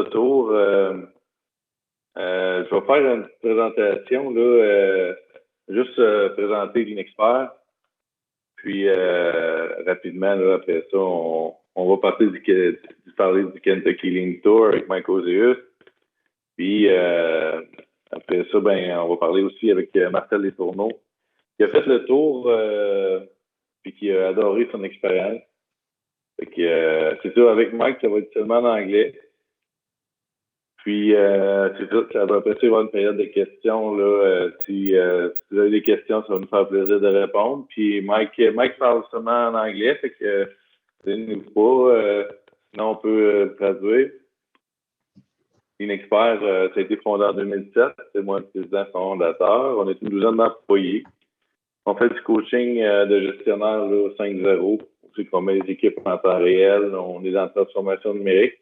de tour. Je vais faire une petite présentation, là, juste présenter l'Inexpert. Puis, rapidement, là, après ça, on va parler du Kentucky Lean Tour avec Mike Hoseus. Puis, après ça, on va parler aussi avec Marcel Letourneau, qui a fait le tour, puis qui a adoré son expérience. Fait que, c'est ça, avec Mike, ça va être seulement en anglais. Puis, c'est ça va après ça, il va y avoir une période de questions, là. Si vous avez des questions, ça va nous faire plaisir de répondre. Puis, Mike parle seulement en anglais, fait que, nous pas, sinon on peut traduire. L'Inexpert, ça a été fondé en 2007. C'est moi le président fondateur. On est une douzaine d'employés. On fait du coaching de gestionnaire là, 5.0. C'est qu'on met les équipes en temps réel. On est dans la transformation numérique.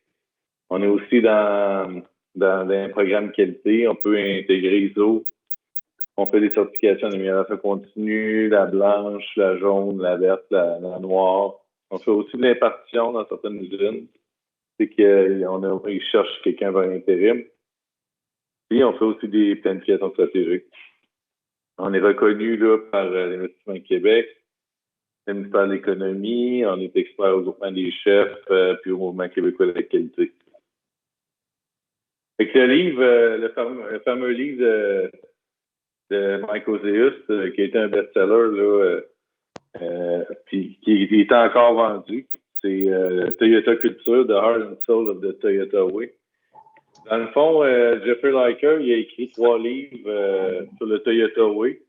On est aussi dans un programme qualité. On peut intégrer ISO. On fait des certifications d'amélioration continue, la blanche, la jaune, la verte, la noire. On fait aussi de l'impartition dans certaines usines. C'est qu'ils cherchent quelqu'un vers l'intérim. Puis, on fait aussi des planifications stratégiques. On est reconnu là, par l'Investissement Québec, le ministère de l'Économie, on est expert au groupement des chefs, puis au Mouvement québécois de la qualité. Fait que le livre, le fameux livre de Mike Hoseus, qui a été un best-seller, là, puis qui est encore vendu. C'est Toyota Culture, The Heart and Soul of the Toyota Way. Dans le fond, Jeffrey Liker, il a écrit 3 livres sur le Toyota Way.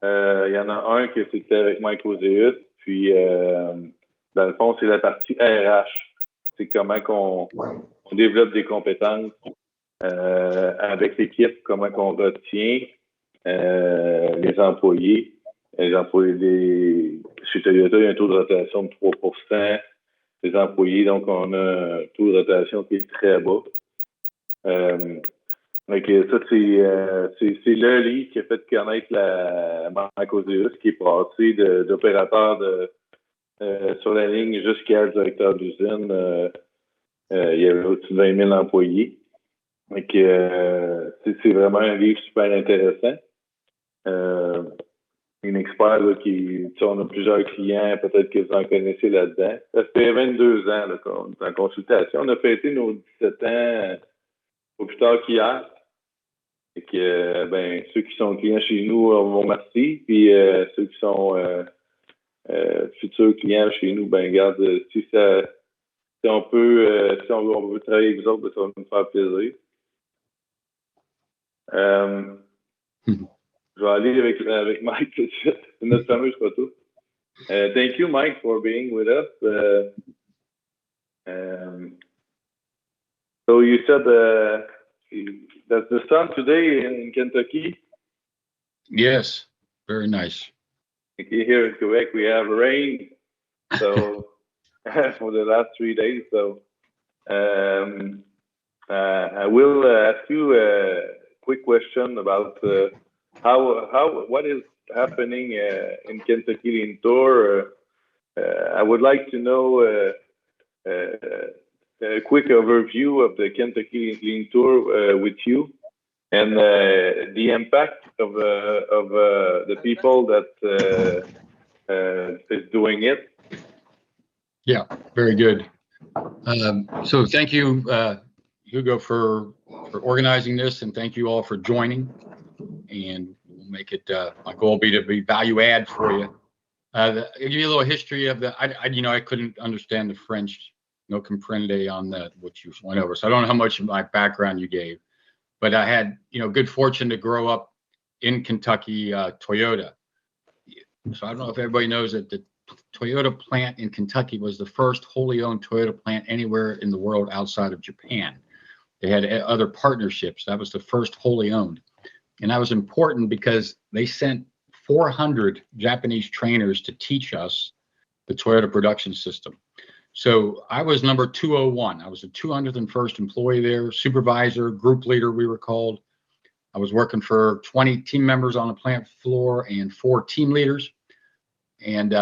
Il y en a un que c'était avec Mike Hoseus. Puis, dans le fond, c'est la partie RH. C'est comment qu'on développe des compétences avec l'équipe, comment qu'on retient les employés. Chez Toyota, il y a un taux de rotation de 3%. Les employés, donc on a un taux de rotation qui est très bas. Donc ça, c'est le livre qui a fait connaître la Mike Hoseus, qui est passé d'opérateur sur la ligne jusqu'à directeur d'usine. Il y avait au-dessus de 20 000 employés. Donc c'est vraiment un livre super intéressant. Une expert là, on a plusieurs clients, peut-être que vous en connaissez là-dedans. Ça fait 22 ans là, qu'on est en consultation. On a fêté nos 17 ans au plus tard qu'hier. Et que ceux qui sont clients chez nous vous remercie. Puis ceux qui sont futurs clients chez nous, regarde, si on peut on veut travailler avec vous autres, ça va nous faire plaisir. Je vais aller avec Mike tout de suite. C'est notre fameuse photo. Thank you, Mike, for being with us. So you said that's the sun today in Kentucky? Yes, very nice. Here in Quebec, we have rain so for the last 3 days. So I will ask you a quick question about what is happening in Kentucky Lean Tour. I would like to know a quick overview of the Kentucky Lean Tour with you and the impact of the people that is doing it. Yeah, very good. So thank you, Hugo, for organizing this, and thank you all for joining. And we'll make it, my goal will be to be value add for you. I'll give you a little history of I couldn't understand the French, no comprende on what you went over. So I don't know how much of my background you gave, but I had, good fortune to grow up in Kentucky, Toyota. So I don't know if everybody knows that the Toyota plant in Kentucky was the first wholly owned Toyota plant anywhere in the world outside of Japan. They had other partnerships. That was the first wholly owned. And that was important because they sent 400 Japanese trainers to teach us the Toyota production system. So I was number 201. I was the 201st employee there, supervisor, group leader, we were called. I was working for 20 team members on the plant floor and 4 team leaders. And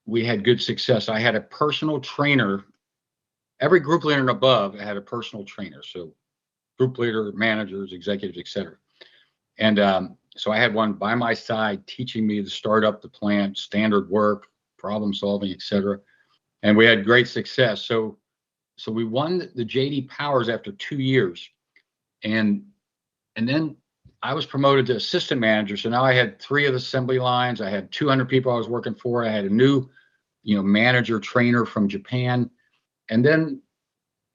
we had good success. I had a personal trainer every group leader and above had a personal trainer. So group leader, managers, executives, etc. And so I had one by my side teaching me to start up the plant, standard work, problem solving, etc. And we had great success. So we won the JD Powers after 2 years. And then I was promoted to assistant manager. So now I had 3 of the assembly lines. I had 200 people I was working for. I had a new, manager trainer from Japan. And then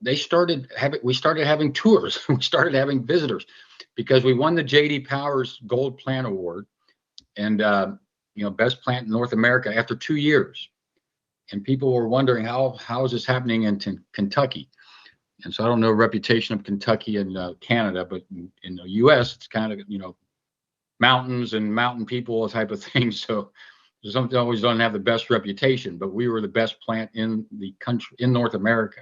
we started having tours. We started having visitors because we won the JD Powers Gold Plant Award and, best plant in North America after 2 years. And people were wondering how is this happening in Kentucky? And so I don't know the reputation of Kentucky and Canada, but in the U.S., it's kind of, mountains and mountain people type of thing. So something always don't have the best reputation, but we were the best plant in the country, in North America.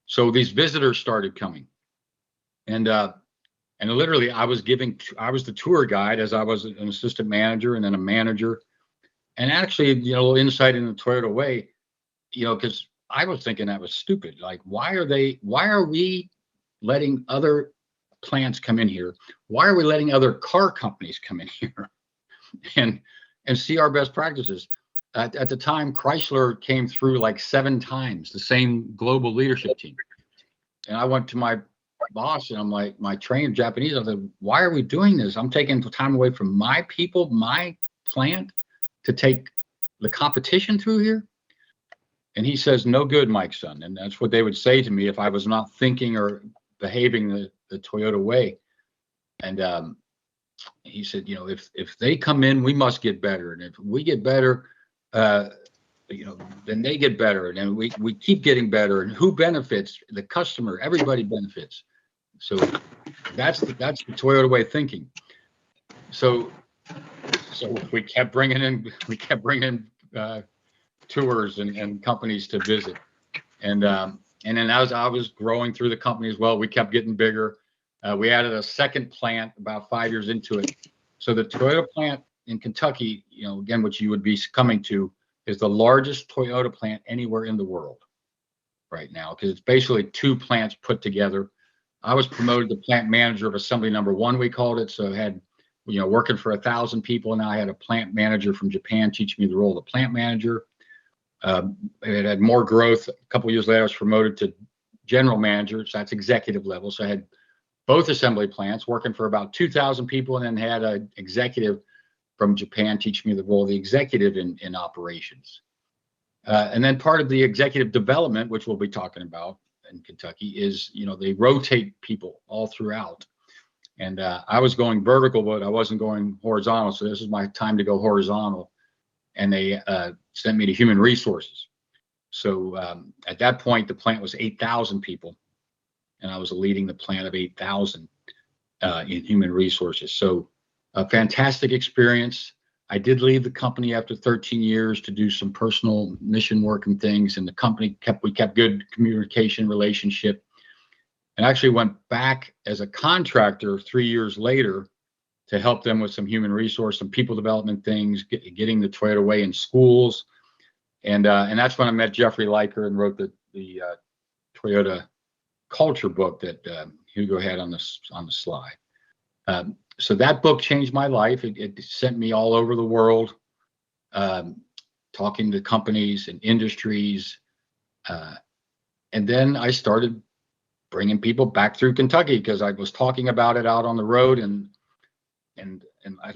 So these visitors started coming. And literally I was the tour guide as I was an assistant manager and then a manager. And actually, a little insight in the Toyota way, because I was thinking that was stupid. Like, why are we letting other plants come in here? Why are we letting other car companies come in here and see our best practices? At the time, Chrysler came through like 7 times, the same global leadership team. And I went to my boss and I'm like, my trainer, Japanese, I said, why are we doing this? I'm taking time away from my people, my plant, to take the competition through here. And he says, no good, Mike, son. And that's what they would say to me if I was not thinking or behaving the Toyota way. And he said, if they come in, we must get better. And if we get better, then they get better. And then we keep getting better. And who benefits? The customer. Everybody benefits. So that's the Toyota way of thinking. So we kept bringing in tours and companies to visit, and then as I was growing through the company as well, we kept getting bigger. We added a second plant about 5 years into it. So the Toyota plant in Kentucky, again, which you would be coming to, is the largest Toyota plant anywhere in the world right now, because it's basically 2 plants put together. I was promoted to plant manager of assembly number 1, we called it. So I had, working for 1,000 people. Now I had a plant manager from Japan teach me the role of plant manager. It had more growth. A couple of years later, I was promoted to general manager. So that's executive level. So I had both assembly plants working for about 2,000 people, and then had an executive from Japan teach me the role of the executive in operations. And then part of the executive development, which we'll be talking about in Kentucky, is, they rotate people all throughout. And I was going vertical, but I wasn't going horizontal. So this is my time to go horizontal. And they sent me to human resources. So at that point, the plant was 8,000 people. And I was leading the plant of 8,000 in human resources. So a fantastic experience. I did leave the company after 13 years to do some personal mission work and things. And the company we kept good communication relationship. And actually went back as a contractor 3 years later to help them with some human resource, some people development things, getting the Toyota way in schools. And that's when I met Jeffrey Liker and wrote the Toyota culture book that Hugo had on the slide. So that book changed my life. It sent me all over the world, talking to companies and industries. And then I started bringing people back through Kentucky because I was talking about it out on the road, and I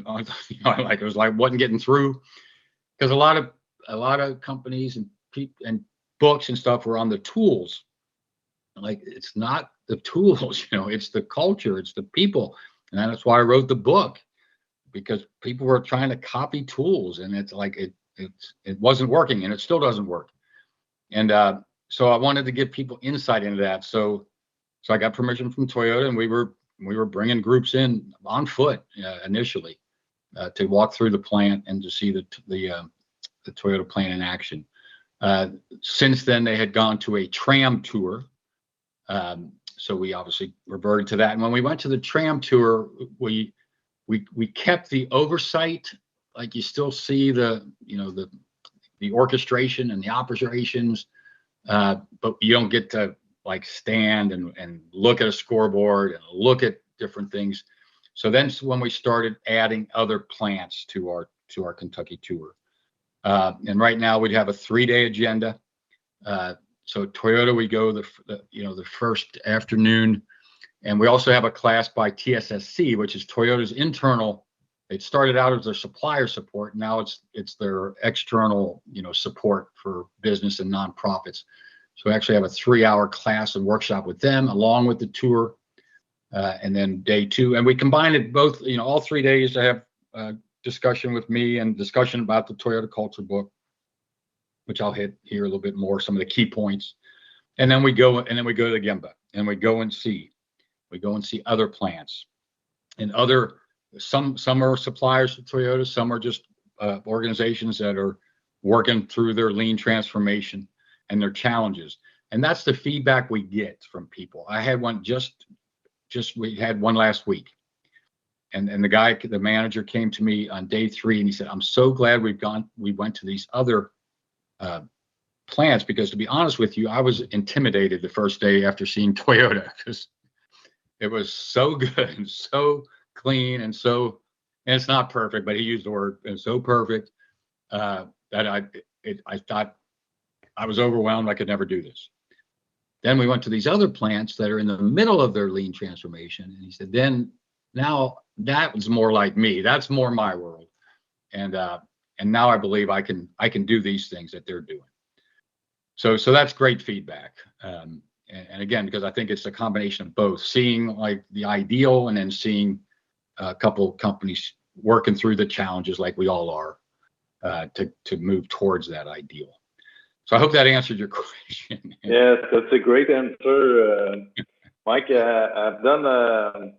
like it was like wasn't getting through because a lot of companies and books and stuff were on the tools. Like, it's not the tools, it's the culture, it's the people, and that's why I wrote the book, because people were trying to copy tools, and it's like it wasn't working, and it still doesn't work. And so I wanted to give people insight into that. So I got permission from Toyota, and we were bringing groups in on foot initially to walk through the plant and to see the Toyota plant in action. Since then, they had gone to a tram tour. So we obviously reverted to that. And when we went to the tram tour, we kept the oversight. Like, you still see the orchestration and the operations, but you don't get to like stand and look at a scoreboard and look at different things. So then when we started adding other plants to our Kentucky tour. And right now we'd have a 3-day agenda. So Toyota, we go the first afternoon, and we also have a class by TSSC, which is Toyota's internal. It started out as their supplier support. Now it's their external, support for business and nonprofits. So we actually have a 3-hour class and workshop with them along with the tour. And then day 2, and we combined it both, all 3 days to have discussion with me and discussion about the Toyota culture book, which I'll hit here a little bit more, some of the key points. And then we go to the Gemba and we go and see other plants and some are suppliers to Toyota, some are just organizations that are working through their lean transformation and their challenges. And that's the feedback we get from people. I had one we had one last week. And the manager came to me on day 3 and he said, I'm so glad we went to these other plants, because to be honest with you, I was intimidated the first day after seeing Toyota, because it was so good and so clean and it's not perfect, but he used the word, and so perfect that I thought I was overwhelmed. I could never do this. Then we went to these other plants that are in the middle of their lean transformation. And he said, then now that was more like me. That's more my world. And now I believe I can do these things that they're doing. So that's great feedback. And again, because I think it's a combination of both, seeing like the ideal and then seeing a couple of companies working through the challenges like we all are to move towards that ideal. So I hope that answered your question. Yes, that's a great answer, Mike. I've done the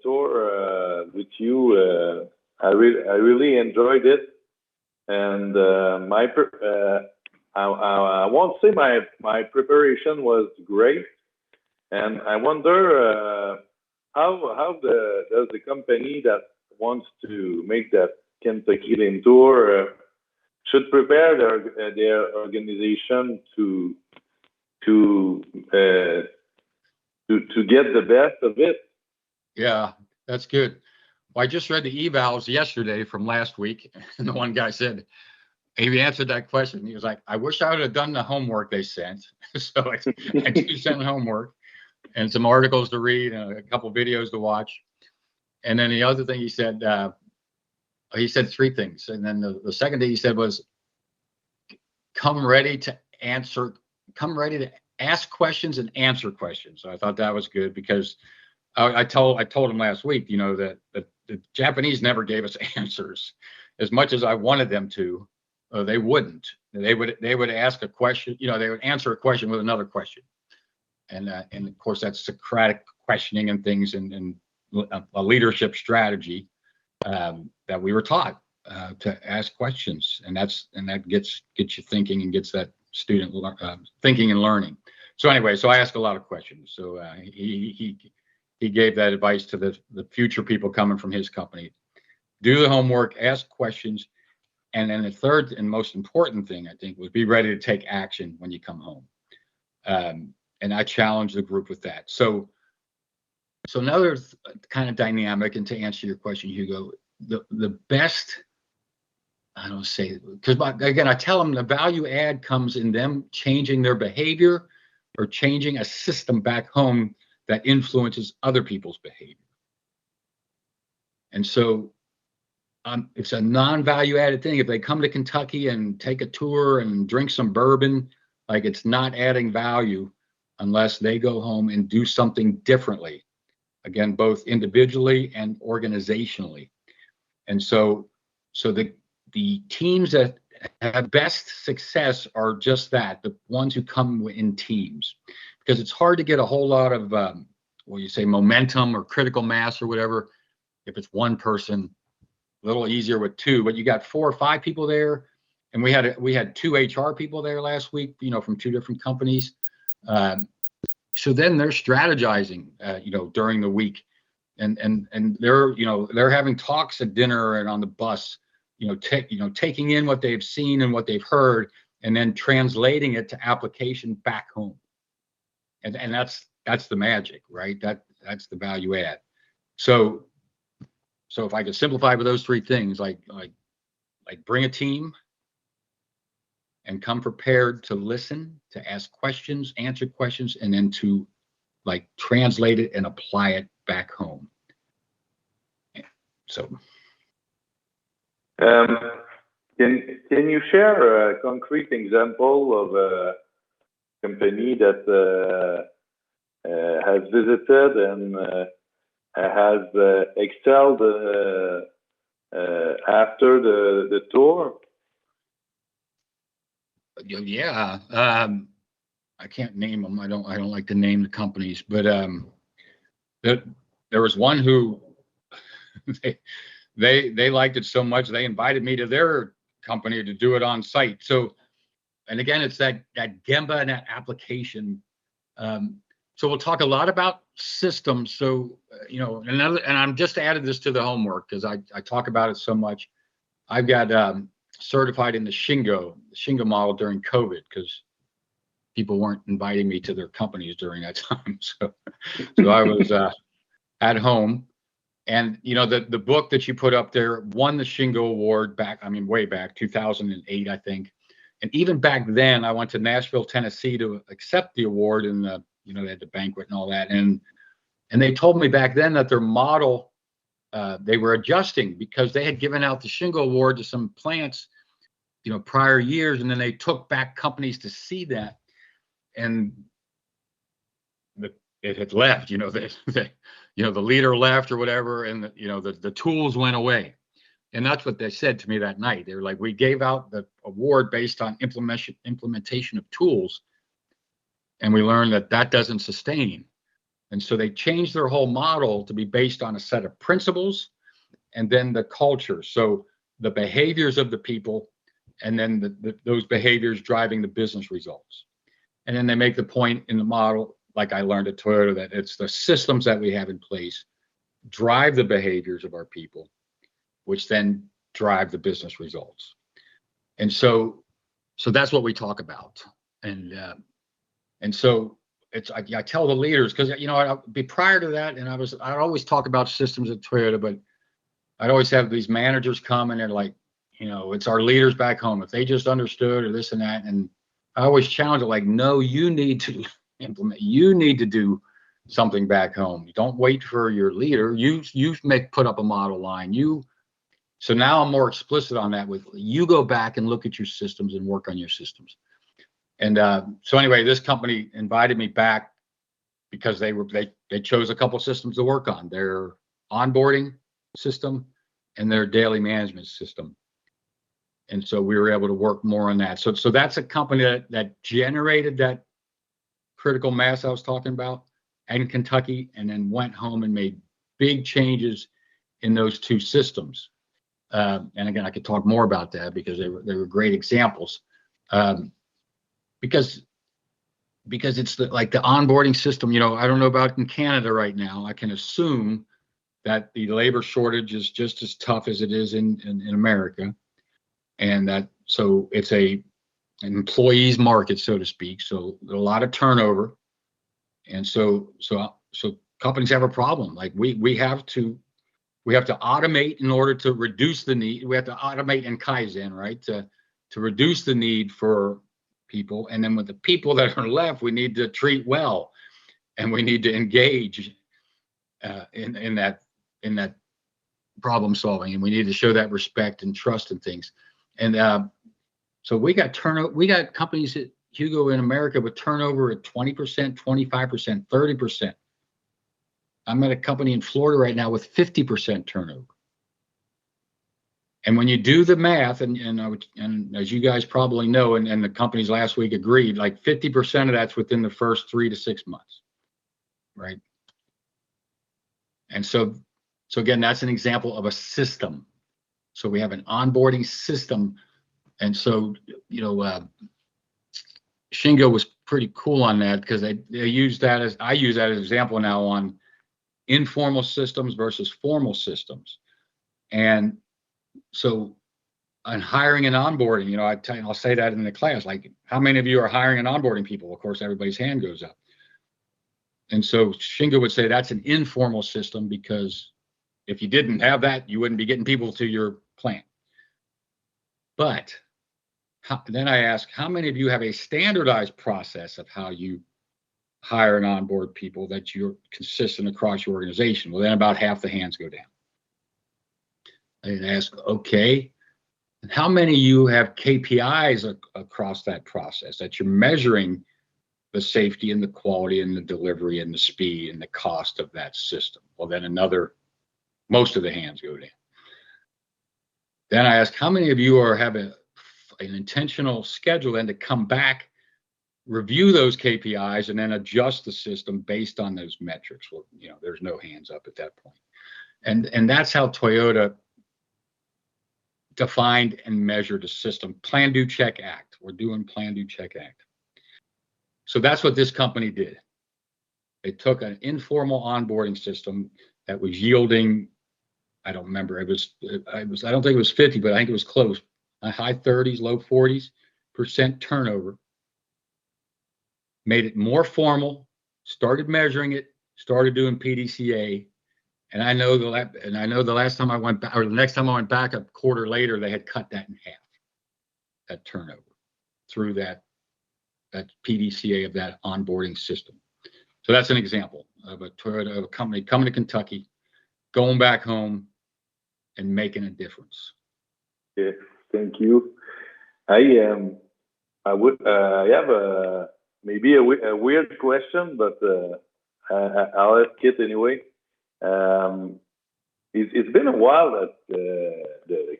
tour with you. I really enjoyed it, and I won't say my preparation was great, and I wonder how does the company that wants to make that Kentucky Lean tour should prepare their organization to get the best of it. Yeah, that's good. Well, I just read the evals yesterday from last week, and the one guy said, he answered that question. He was like, I wish I would have done the homework they sent. So I do send homework and some articles to read and a couple videos to watch. And then the other thing he said 3 things. And then the second thing he said was, come ready to ask questions and answer questions. So I thought that was good, because I told him last week, that the Japanese never gave us answers as much as I wanted them to. They wouldn't. They would ask a question. They would answer a question with another question, and of course that's Socratic questioning and things, and a leadership strategy that we were taught to ask questions, and that gets you thinking and gets that student thinking and learning. So anyway, I ask a lot of questions. So he gave that advice to the future people coming from his company: do the homework, ask questions, and then the third and most important thing, I think, was be ready to take action when you come home. And I challenged the group with that. So another kind of dynamic, and to answer your question, Hugo, the best, I don't say, because again, I tell them the value add comes in them changing their behavior or changing a system back home that influences other people's behavior. And so it's a non-value added thing. If they come to Kentucky and take a tour and drink some bourbon, like, it's not adding value unless they go home and do something differently. Again, both individually and organizationally. And so the teams that have best success are just that, the ones who come in teams, because it's hard to get a whole lot of, momentum or critical mass or whatever. If it's one person, a little easier with 2, but you got 4 or 5 people there. And we had 2 HR people there last week, from 2 different companies. So then they're strategizing, during the week, and they're having talks at dinner and on the bus, taking in what they've seen and what they've heard, and then translating it to application back home. And that's the magic, right? That's the value add. So if I could simplify with those three things, like bring a team and come prepared to listen, to ask questions, answer questions, and then to like translate it and apply it back home. So can you share a concrete example of a company that has visited and has excelled after the tour? Yeah, I can't name them. I don't like to name the companies, but there was one who they liked it so much they invited me to their company to do it on site. So, and again, it's that Gemba and that application. So we'll talk a lot about systems. So and I'm just added this to the homework because I talk about it so much. I've got certified in the Shingo model during COVID because people weren't inviting me to their companies during that time. So I was at home, and the book that you put up there won the Shingo Award way back 2008, I think. And even back then, I went to Nashville, Tennessee to accept the award, and they had the banquet and all that. And they told me back then that their model, they were adjusting because they had given out the Shingo Award to some plants, prior years, and then they took back companies to see that, and it had left. The leader left or whatever, and the tools went away. And that's what they said to me that night. They were like, we gave out the award based on implementation of tools, and we learned that doesn't sustain. And so they changed their whole model to be based on a set of principles and then the culture. So the behaviors of the people, and then those behaviors driving the business results. And then they make the point in the model, like I learned at Toyota, that it's the systems that we have in place drive the behaviors of our people, which then drive the business results. And so that's what we talk about. And so I tell the leaders, because I'd be prior to that, and I'd always talk about systems at Toyota, but I'd always have these managers come and they're like, it's our leaders back home. If they just understood or this and that, and I always challenge it, like, no, you need to implement. You need to do something back home. You don't wait for your leader. You put up a model line. So now I'm more explicit on that. With you go back and look at your systems and work on your systems. And so anyway, this company invited me back because they chose a couple systems to work on: their onboarding system and their daily management system. And so we were able to work more on that. So that's a company that generated that critical mass I was talking about in Kentucky, and then went home and made big changes in those two systems. And again, I could talk more about that because they were great examples. Because it's like the onboarding system. I don't know about in Canada right now. I can assume that the labor shortage is just as tough as it is in America. And so it's an employees market, so to speak. So there's a lot of turnover, and so companies have a problem. Like we have to automate in order to reduce the need. We have to automate in Kaizen, right? To reduce the need for people, and then with the people that are left, we need to treat well, and we need to engage in that problem solving, and we need to show that respect and trust and things. And so we got turnover. We got companies at Hugo in America with turnover at 20%, 25%, 30%. I'm at a company in Florida right now with 50% turnover. And when you do the math, and as you guys probably know, and the companies last week agreed, like 50% of that's within the first 3 to 6 months, right? And so again, that's an example of a system. So we have an onboarding system. And so, Shingo was pretty cool on that because they use that as, I use that as an example now on informal systems versus formal systems. And so on hiring and onboarding, you know, I'll say that in the class, like, how many of you are hiring and onboarding people? Of course, everybody's hand goes up. And so Shingo would say that's an informal system, because if you didn't have that, you wouldn't be getting people to your plant. But then I ask, how many of you have a standardized process of how you hire and onboard people that you're consistent across your organization? Well, then about half the hands go down. I ask, okay, and how many of you have KPIs across that process, that you're measuring the safety and the quality and the delivery and the speed and the cost of that system? Well, then most of the hands go down. Then I ask, how many of you have an intentional schedule then to come back, review those KPIs, and then adjust the system based on those metrics? Well, you know, there's no hands up at that point. And that's how Toyota defined and measured a system. Plan, do, check, act. We're doing plan, do, check, act. So that's what this company did. They took an informal onboarding system that was yielding, I don't remember, I don't think it was 50, but I think it was close. High 30s, low 40% turnover. Made it more formal, started measuring it, started doing PDCA. And I know the last time I went back, or the next time I went back a quarter later, they had cut that in half, that turnover, through that PDCA of that onboarding system. So that's an example of a company coming to Kentucky, going back home, and making a difference. Yeah, thank you. I have maybe a weird question, but I'll ask it anyway. It's been a while that the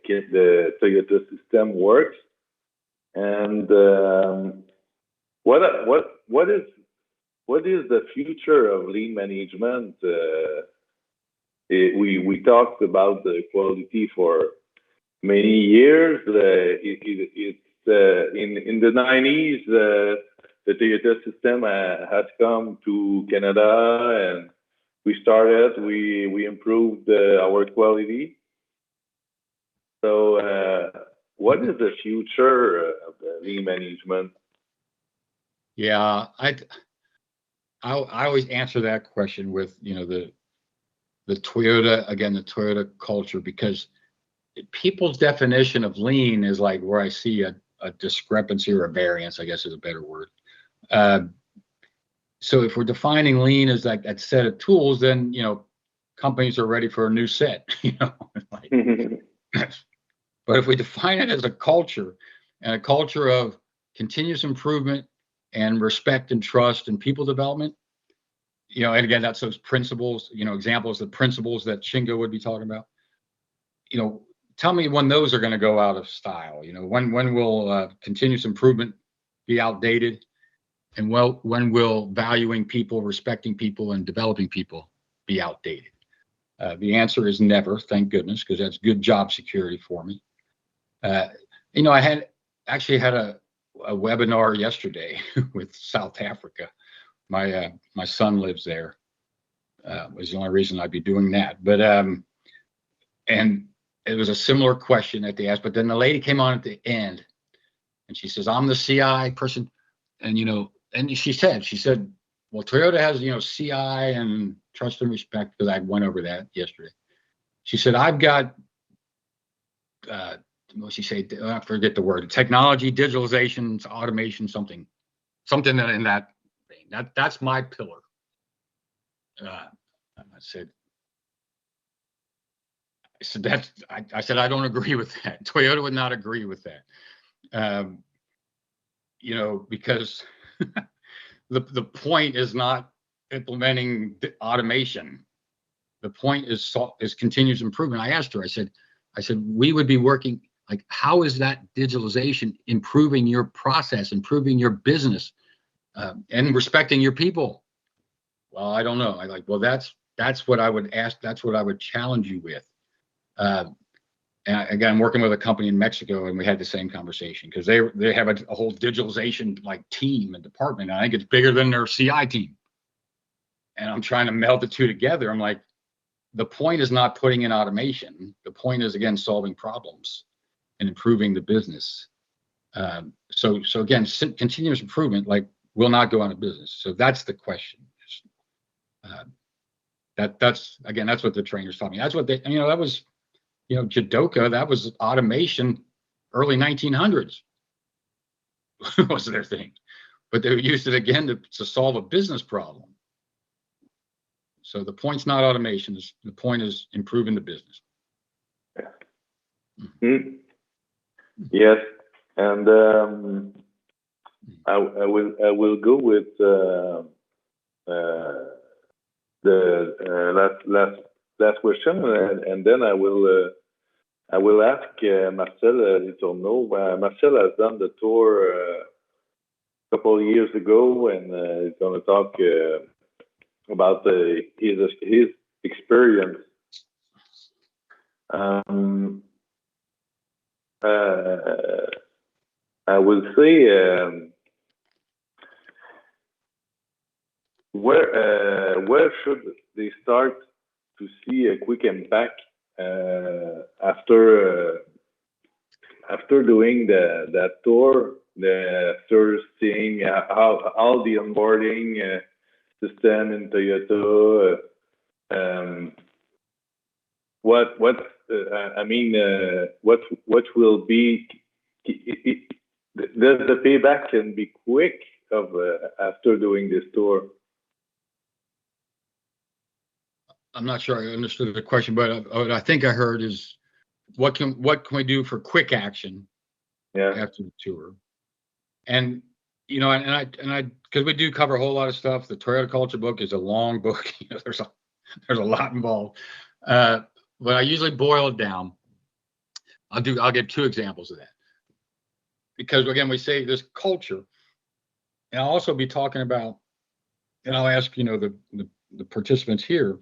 Toyota system works, and what is the future of lean management? We talked about the quality for many years. It's in the 90s. The Toyota system has come to Canada, and we improved our quality. So what is the future of the lean management? Yeah, I always answer that question with, you know, the Toyota culture, because people's definition of lean is like where I see a discrepancy, or a variance, I guess is a better word. So if we're defining lean as like that set of tools, then, you know, companies are ready for a new set, you know. But if we define it as a culture, and a culture of continuous improvement and respect and trust and people development, you know, and again, that's those principles, you know, examples of principles that Shingo would be talking about. You know, tell me when those are going to go out of style. You know, when will continuous improvement be outdated? And when will valuing people, respecting people, and developing people be outdated? The answer is never, thank goodness, because that's good job security for me. You know, I actually had a webinar yesterday with South Africa. My son lives there. Was the only reason I'd be doing that. But and it was a similar question that they asked. But then the lady came on at the end, and she says, "I'm the CI person," and you know. And she said, well, Toyota has, you know, CI and trust and respect, because I went over that yesterday. She said, I've got, what she say? I forget the word. Technology, digitalization, automation, something that in that vein. That's my pillar. I said I don't agree with that. Toyota would not agree with that. You know, because the point is not implementing automation. The point is continuous improvement. I asked her, I said, we would be working, like, how is that digitalization improving your process, improving your business, and respecting your people? Well, I don't know. I like, well, that's what I would ask. That's what I would challenge you with. And again, I'm working with a company in Mexico, and we had the same conversation, because they have a whole digitalization like team and department. And I think it's bigger than their CI team. And I'm trying to meld the two together. I'm like, the point is not putting in automation. The point is, again, solving problems. and improving the business. So again, continuous improvement, like, will not go out of business. So that's the question. That's what the trainers taught me. That's what they, that was, Jidoka, that was automation, early 1900s was their thing. But they used it again to solve a business problem. So the point's not automation. The point is improving the business. Mm-hmm. Yes, and I will go with the last question, and then I will ask Marcel Letourneau. Marcel has done the tour a couple of years ago, and he's going to talk about his experience. I will say where should they start to see a quick impact after doing that tour, after seeing how all the onboarding system in Toyota, what will be the payback can be quick after doing this tour? I'm not sure I understood the question, but what I think I heard is what can we do for quick action after the tour? And because we do cover a whole lot of stuff. The Toyota Culture book is a long book. There's a lot involved. But I usually boil it down. I'll give 2 examples of that. Because again, we say this culture, and I'll also be talking about, and I'll ask, the participants here,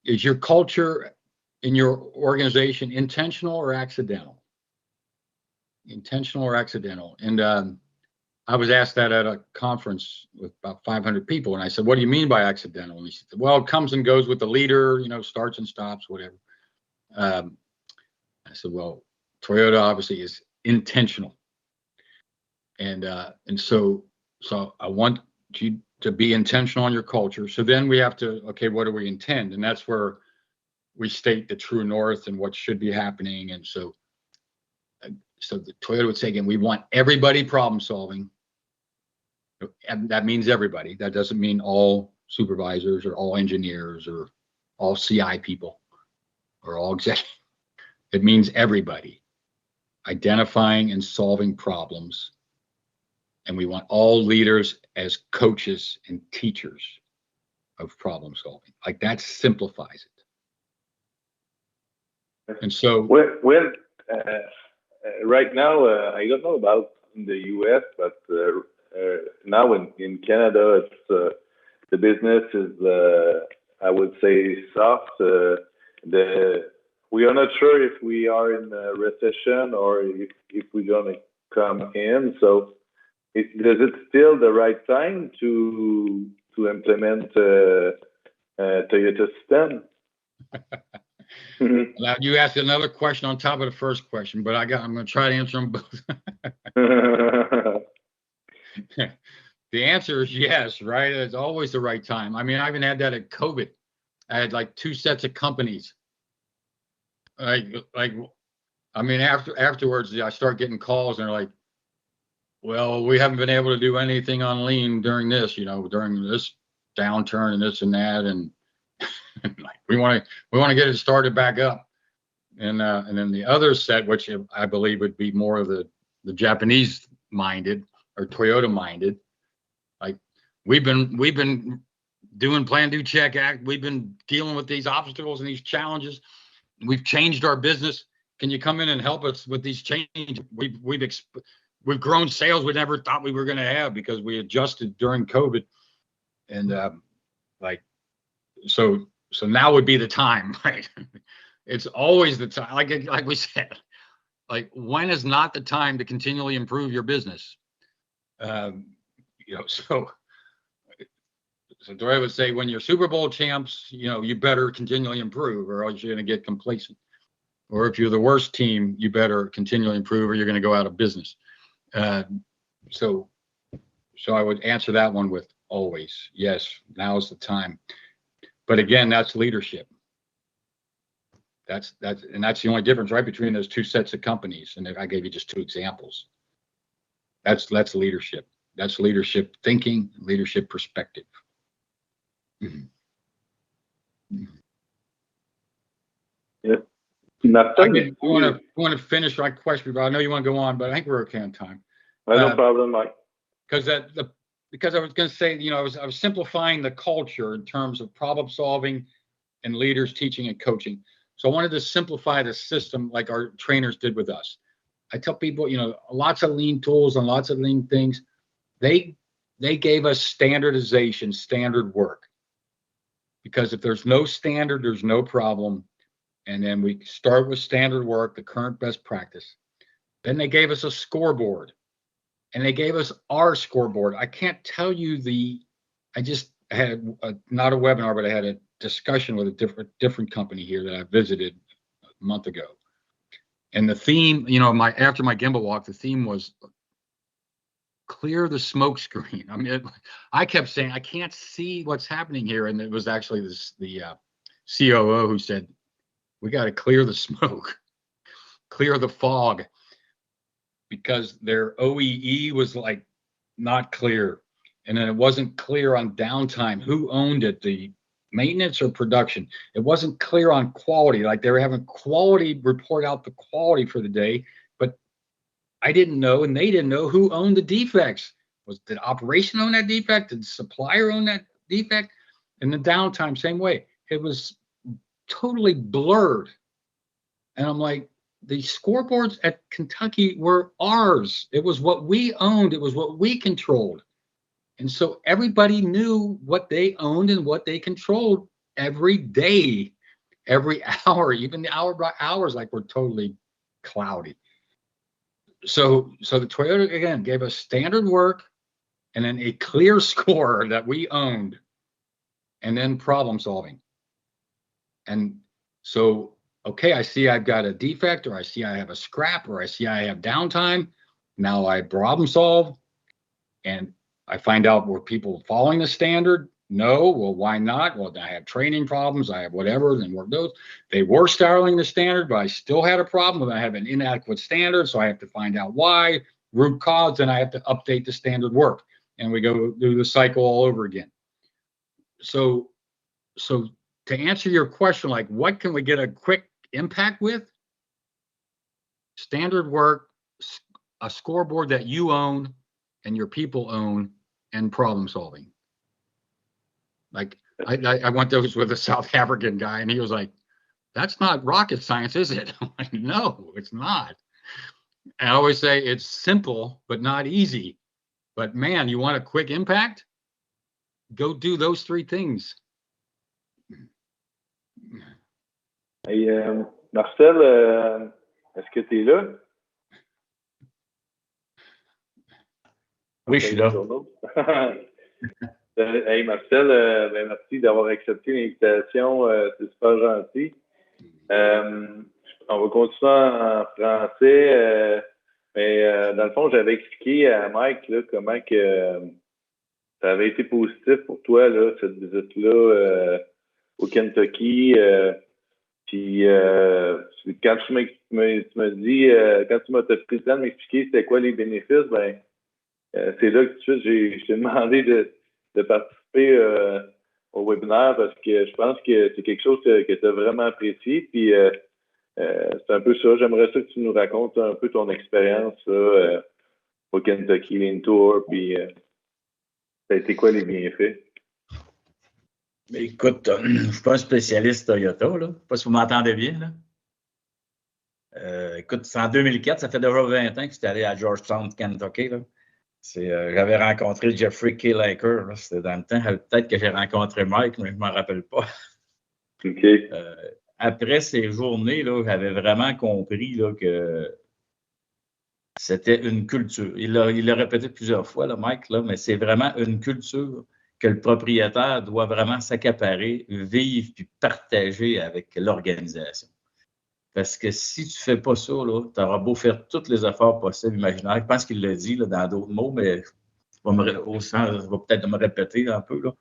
is your culture in your organization intentional or accidental? Intentional or accidental? And I was asked that at a conference with about 500 people, and I said, "What do you mean by accidental?" And he said, "Well, it comes and goes with the leader, starts and stops, whatever." I said, "Well, Toyota obviously is intentional, and so I want you to be intentional on your culture. So then we have to, okay, what do we intend? And that's where we state the true north and what should be happening. And so the Toyota would say again, we want everybody problem solving. And that means everybody. That doesn't mean all supervisors or all engineers or all CI people or all executives. It means everybody identifying and solving problems. And we want all leaders as coaches and teachers of problem solving. Like that simplifies it. And so right now, I don't know about in the US, but now in Canada, it's the business is, I would say, soft. We are not sure if we are in a recession or if we're going to come in. So is it still the right time to implement Toyota system? Now you asked another question on top of the first question, but I'm going to try to answer them both. The answer is yes, right? It's always the right time. I mean, I even had that at COVID. I had like 2 sets of companies. Afterwards, I start getting calls and they're like, well, we haven't been able to do anything on lean during this, during this downturn and this and that. And we want to get it started back up. And then the other set, which I believe would be more of the Japanese minded or Toyota minded, like we've been doing plan, do, check, act. We've been dealing with these obstacles and these challenges. We've changed our business. Can you come in and help us with these changes? We've grown sales we never thought we were going to have because we adjusted during COVID. And so now would be the time, right? It's always the time, like we said, like when is not the time to continually improve your business? So Dory would say when you're Super Bowl champs, you better continually improve or else you're going to get complacent. Or if you're the worst team, you better continually improve or you're going to go out of business. So I would answer that one with always, yes, now's the time. But again, that's leadership. That's the only difference, right, between those two sets of companies. And I gave you just two examples. That's leadership. That's leadership thinking, leadership perspective. Mm-hmm. Yeah. I want to finish my question, but I know you want to go on, but I think we're okay on time. No problem, Mike. Because I was going to say, I was simplifying the culture in terms of problem solving and leaders teaching and coaching. So I wanted to simplify the system like our trainers did with us. I tell people, lots of lean tools and lots of lean things. They gave us standardization, standard work. Because if there's no standard, there's no problem. And then we start with standard work, the current best practice. Then they gave us a scoreboard. And they gave us our scoreboard. I can't tell you I just had not a webinar, but I had a discussion with a different company here that I visited a month ago. And the theme, after my gimbal walk, the theme was clear the smoke screen. I mean, I kept saying, I can't see what's happening here. And it was actually the COO who said, we got to clear the smoke, clear the fog. Because their OEE was like not clear. And then it wasn't clear on downtime. Who owned it, the maintenance or production? It wasn't clear on quality. Like they were having quality report out the quality for the day, but I didn't know and they didn't know who owned the defects. Did operation own that defect? Did the supplier own that defect? And the downtime, same way. It was totally blurred. And I'm like, the scoreboards at Kentucky were ours. It was what we owned. It was what we controlled. And so everybody knew what they owned and what they controlled every day, every hour, even the hour by hours, like were totally cloudy. So the Toyota, again, gave us standard work and then a clear score that we owned and then problem solving. And so, okay, I see I've got a defect, or I see I have a scrap, or I see I have downtime. Now I problem solve, and I find out were people following the standard? No. Well, why not? Well, I have training problems. I have whatever, then work those. They were following the standard, but I still had a problem. I have an inadequate standard, so I have to find out why, root cause, and I have to update the standard work. And we go do the cycle all over again. So to answer your question, like what can we get a quick impact with? Standard work, a scoreboard that you own and your people own, and problem solving. Like I went those with a South African guy and he was like, that's not rocket science, is it? I'm like, no, it's not. And I always say it's simple, but not easy. But man, you want a quick impact? Go do those three things. Hey, Marcel, est-ce que tu es là? Oui, je suis là. Hey, Marcel, merci d'avoir accepté l'invitation. C'est super gentil. On va continuer en français. Mais dans le fond, j'avais expliqué à Mike là, comment que ça avait été positif pour toi, là, cette visite-là au Kentucky. Puis quand tu m'as dit, quand tu m'as pris le temps de m'expliquer c'était quoi les bénéfices, ben c'est là que tout de suite je t'ai demandé de participer au webinaire parce que je pense que c'est quelque chose que tu as vraiment apprécié. Puis c'est un peu ça. J'aimerais ça que tu nous racontes un peu ton expérience au Kentucky Lean Tour. Puis ça a été quoi les bienfaits? Écoute, je ne suis pas un spécialiste Toyota, là. Je ne sais pas si vous m'entendez bien, là. Écoute, c'est en 2004, ça fait déjà 20 ans que j'étais allé à Georgetown, Kentucky, là. J'avais rencontré Jeffrey K. Laker, là. C'était dans le temps. Peut-être que j'ai rencontré Mike, mais je ne m'en rappelle pas. OK. Après ces journées, là, j'avais vraiment compris là, que c'était une culture. Il l'a répété plusieurs fois, là, Mike, là, mais c'est vraiment une culture que le propriétaire doit vraiment s'accaparer, vivre puis partager avec l'organisation. Parce que si tu ne fais pas ça, tu auras beau faire tous les efforts possibles, imaginaires. Je pense qu'il l'a dit là, dans d'autres mots, mais je vais peut-être me répéter un peu. Là.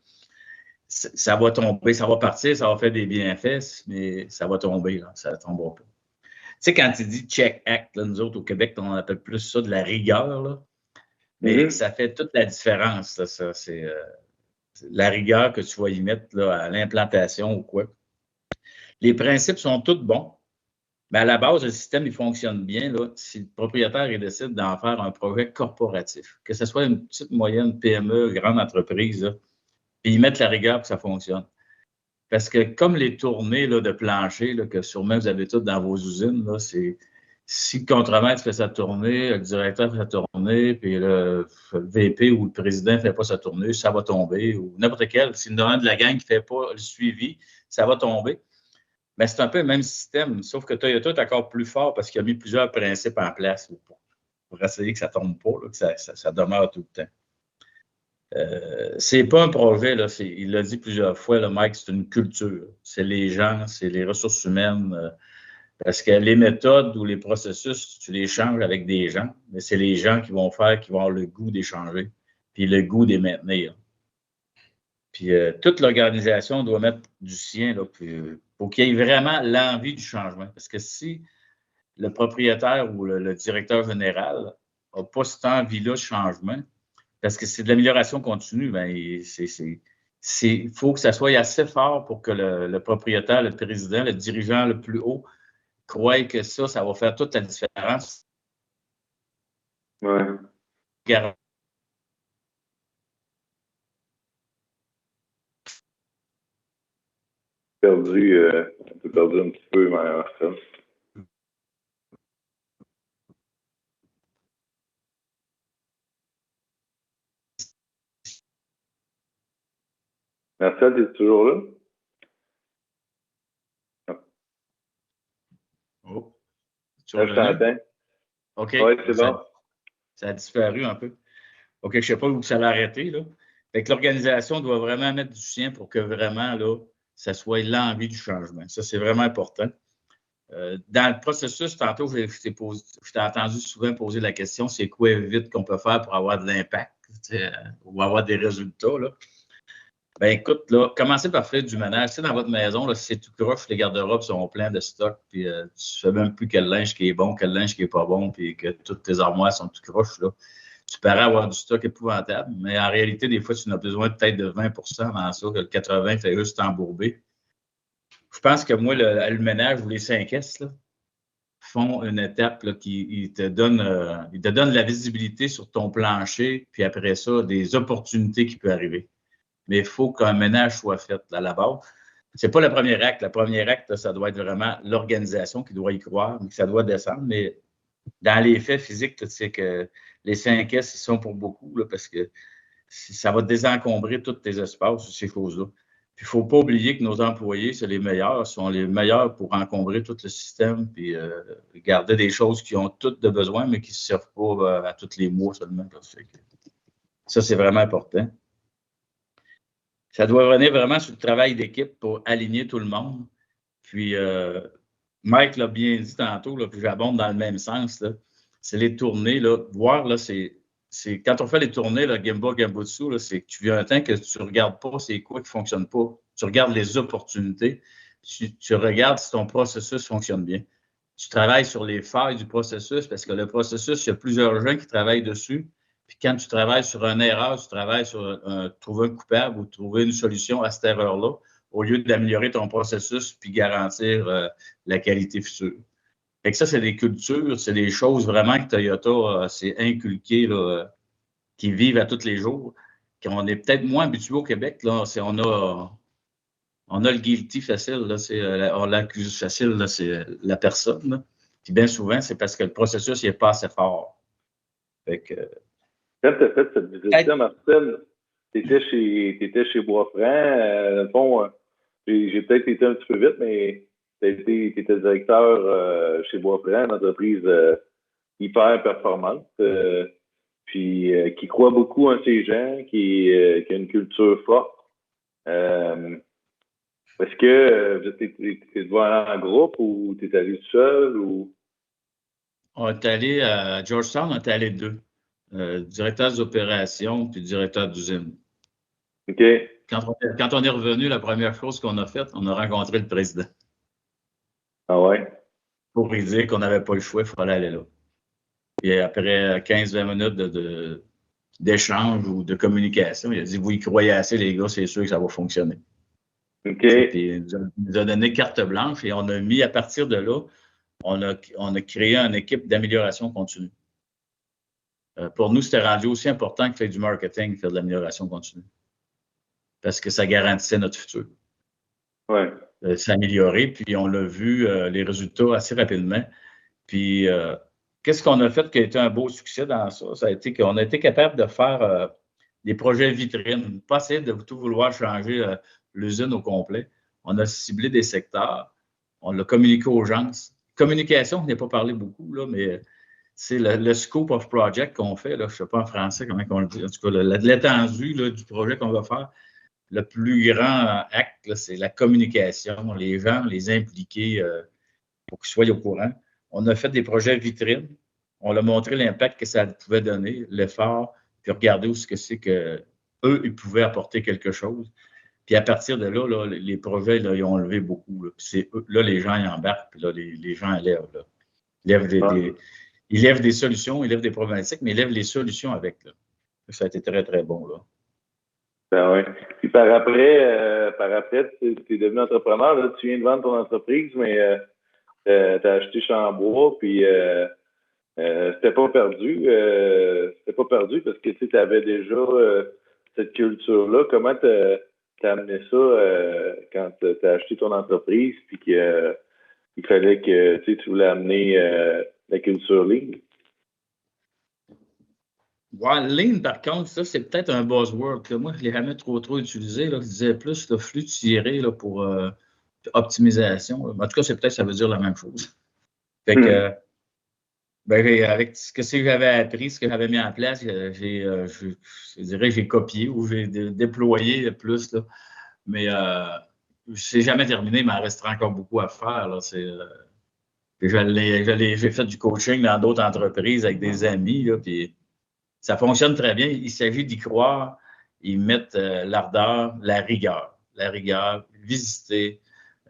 Ça va tomber, ça va partir, ça va faire des bienfaits, mais ça va tomber, là, ça ne tombera pas. Tu sais, quand tu dis check act, là, nous autres au Québec, on appelle plus ça de la rigueur, là, mais ça fait toute la différence. Là, ça, c'est la rigueur que tu vas y mettre là, à l'implantation ou quoi. Les principes sont tous bons, mais à la base, le système il fonctionne bien là, si le propriétaire il décide d'en faire un projet corporatif, que ce soit une petite, moyenne, PME, grande entreprise, là, puis ils mettent la rigueur pour que ça fonctionne. Parce que comme les tournées là, de plancher, là, que sûrement vous avez toutes dans vos usines, là, c'est si le contremaître fait sa tournée, le directeur fait sa tournée, puis le VP ou le président ne fait pas sa tournée, ça va tomber. Ou n'importe quel, si il y en a un de la gang qui ne fait pas le suivi, ça va tomber. Mais c'est un peu le même système, sauf que Toyota est encore plus fort parce qu'il a mis plusieurs principes en place pour essayer que ça ne tombe pas, là, que ça demeure tout le temps. C'est pas un projet, là, il l'a dit plusieurs fois, là, Mike, c'est une culture. C'est les gens, c'est les ressources humaines. Parce que les méthodes ou les processus, tu les changes avec des gens, mais c'est les gens qui vont avoir le goût d'échanger, puis le goût de les maintenir. Puis toute l'organisation doit mettre du sien là, pour qu'il y ait vraiment l'envie du changement. Parce que si le propriétaire ou le directeur général n'a pas cette envie-là de changement, parce que c'est de l'amélioration continue, bien, il faut que ça soit assez fort pour que le propriétaire, le président, le dirigeant le plus haut croient que ça va faire toute la différence. Ouais. Perdu un petit peu, Marcel. Marcel, es-tu toujours là? Oh. Là, je t'entends. OK. Oui, c'est bon. Ça a disparu un peu. OK, je ne sais pas où ça l'a arrêté, là. Fait que l'organisation doit vraiment mettre du sien pour que vraiment, là, ça soit l'envie du changement. Ça, c'est vraiment important. Dans le processus, tantôt, je t'ai entendu souvent poser la question, c'est quoi vite qu'on peut faire pour avoir de l'impact ou avoir des résultats, là? Ben écoute, là, commencez par faire du ménage. Tu sais, dans votre maison, là, si c'est tout croche, les garde-robes sont pleins de stock, puis tu ne sais même plus quel linge qui est bon, quel linge qui n'est pas bon, puis que toutes tes armoires sont tout croches, là. Tu parais avoir du stock épouvantable, mais en réalité, des fois, tu en as besoin peut-être de 20 dans ça, que le 80 fait juste t'embourber. Je pense que moi, le ménage ou les 5S, là, font une étape là, qui te donne de la visibilité sur ton plancher, puis après ça, des opportunités qui peuvent arriver. Mais il faut qu'un ménage soit fait à la base. Ce n'est pas le premier acte. Le premier acte, ça doit être vraiment l'organisation qui doit y croire, que ça doit descendre. Mais dans les faits physiques, tu sais que les 5S, ils sont pour beaucoup là, parce que ça va désencombrer tous tes espaces, ces choses-là. Puis il ne faut pas oublier que nos employés, c'est les meilleurs, sont les meilleurs pour encombrer tout le système, puis garder des choses qui ont toutes de besoin, mais qui ne se servent pas à tous les mois seulement. Ça, c'est vraiment important. Ça doit revenir vraiment sur le travail d'équipe pour aligner tout le monde. Puis, Mike l'a bien dit tantôt, là, puis j'abonde dans le même sens. C'est les tournées. Là, voir, là, c'est quand on fait les tournées, là, Gemba, Gambutsu, là, c'est que tu viens un temps que tu ne regardes pas c'est quoi qui ne fonctionne pas. Tu regardes les opportunités. Tu regardes si ton processus fonctionne bien. Tu travailles sur les failles du processus parce que le processus, il y a plusieurs gens qui travaillent dessus. Puis quand tu travailles sur une erreur, tu travailles sur trouver un coupable ou trouver une solution à cette erreur-là, au lieu d'améliorer ton processus puis garantir la qualité future. Fait que ça, c'est des cultures, c'est des choses vraiment que Toyota s'est inculqué, là, qui vivent à tous les jours, qu'on est peut-être moins habitué au Québec. Là, on a le guilty facile, là, on l'accuse facile, là, c'est la personne. Là. Puis bien souvent, c'est parce que le processus n'est pas assez fort. Fait que, quand tu as fait cette visite-là, Marcel, tu étais chez Boisfranc. Dans le fond, j'ai peut-être été un petit peu vite, mais tu étais directeur chez Boisfranc, une entreprise hyper performante, puis qui croit beaucoup en ses gens, qui a une culture forte. Est-ce que t'es devant en groupe ou t'es allé tout seul ou? On est allé à Georgetown, on est allé deux. Directeur des opérations puis directeur d'usine. OK. Quand on est revenu, la première chose qu'on a faite, on a rencontré le président. Ah ouais? Pour lui dire qu'on n'avait pas le choix, il fallait aller là. Et après 15-20 minutes d'échange ou de communication, il a dit, vous y croyez assez, les gars, c'est sûr que ça va fonctionner. OK. Puis il nous a donné carte blanche et on a mis, à partir de là, on a créé une équipe d'amélioration continue. Pour nous, c'était rendu aussi important que faire du marketing, faire de l'amélioration continue. Parce que ça garantissait notre futur. Ouais. S'améliorer, puis on a vu les résultats assez rapidement. Puis, qu'est-ce qu'on a fait qui a été un beau succès dans ça? Ça a été qu'on a été capable de faire des projets vitrines, pas essayer de tout vouloir changer l'usine au complet. On a ciblé des secteurs, on l'a communiqué aux gens. Communication, on n'a pas parlé beaucoup, là, mais c'est le scope of project qu'on fait, là, je ne sais pas en français comment on le dit, en tout cas, l'étendue du projet qu'on va faire. Le plus grand acte, c'est la communication, les gens, les impliquer pour qu'ils soient au courant. On a fait des projets vitrines. On a montré l'impact que ça pouvait donner, l'effort, puis regarder où c'est qu'eux, ils pouvaient apporter quelque chose. Puis à partir de là, les projets, là, ils ont levé beaucoup. Là. Puis c'est là, les gens, ils embarquent, puis là, les gens lèvent. Là. Ils lèvent des solutions, ils lèvent des problématiques, mais ils lèvent les solutions avec. Là. Ça a été très, très bon. Là. Ben ouais. Puis par après, tu es devenu entrepreneur. Là, tu viens de vendre ton entreprise, mais tu as acheté Chambois, puis c'était pas perdu. C'était pas perdu parce que tu avais déjà cette culture-là. Comment tu as amené ça quand tu as acheté ton entreprise, puis qu'il fallait que tu voulais amener la culture Lean? Ouais, Lean, par contre, ça, c'est peut-être un buzzword que moi, je ne l'ai jamais trop utilisé. Là. Je disais plus le flux tiré là, pour optimisation. En tout cas, c'est peut-être ça veut dire la même chose. Fait que, avec ce que j'avais appris, ce que j'avais mis en place, je dirais que j'ai copié ou j'ai déployé plus. Là. Mais c'est jamais terminé, il m'en restera encore beaucoup à faire. Là. J'ai fait du coaching dans d'autres entreprises avec des amis, là, puis ça fonctionne très bien. Il s'agit d'y croire. Ils mettent l'ardeur, la rigueur. La rigueur, visiter.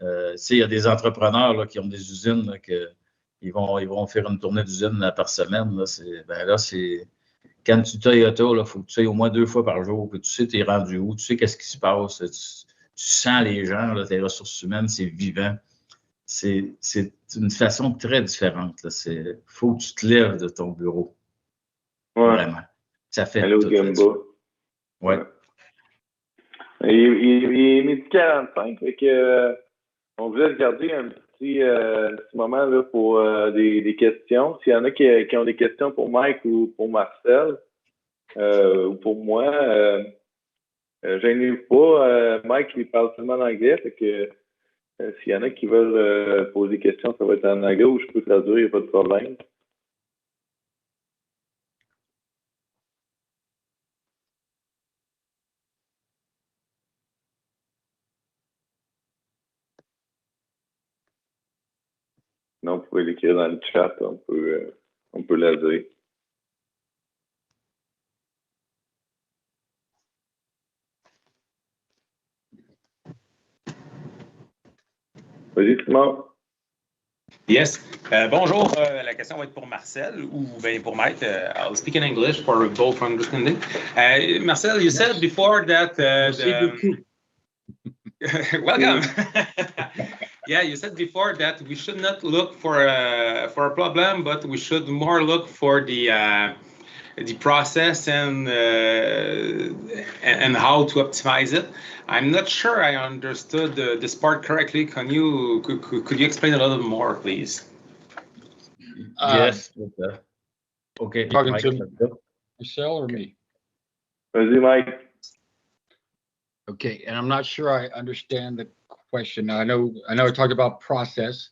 Il y a des entrepreneurs là, qui ont des usines là, ils vont faire une tournée d'usine par semaine. Là, c'est quand tu Toyota, il faut que tu ailles au moins 2 fois par jour. Puis tu sais, tu es rendu où, tu sais qu'est-ce qui se passe. Tu sens les gens, là, tes ressources humaines, c'est vivant. C'est une façon très différente. Il faut que tu te lèves de ton bureau. Ouais. Vraiment. Ça fait Allô, tout. Gamba. Ouais. Il est midi 45, fait que on voulait garder un petit moment là, pour des questions. S'il y en a qui ont des questions pour Mike ou pour Marcel ou pour moi, gênez-vous pas. Mike, il parle seulement en anglais, fait que s'il y en a qui veulent poser des questions, ça va être en anglais ou je peux traduire, il n'y a pas de problème. Non, vous pouvez l'écrire dans le chat, on peut la dire. Vas-y, Simon. Yes. Bonjour. La question va être pour Marcel ou bien pour Mike. I'll speak in English for both understanding. Marcel, you said before that... Welcome. Yeah, you said before that we should not look for a problem, but we should more look for the process and how to optimize it. I'm not sure I understood this part correctly. Could you explain a little more, please? Yes. Okay. Talking Mike, to Michelle or me? Vas-y, Mike. Okay, and I'm not sure I understand the question. Now, I know I talked about process,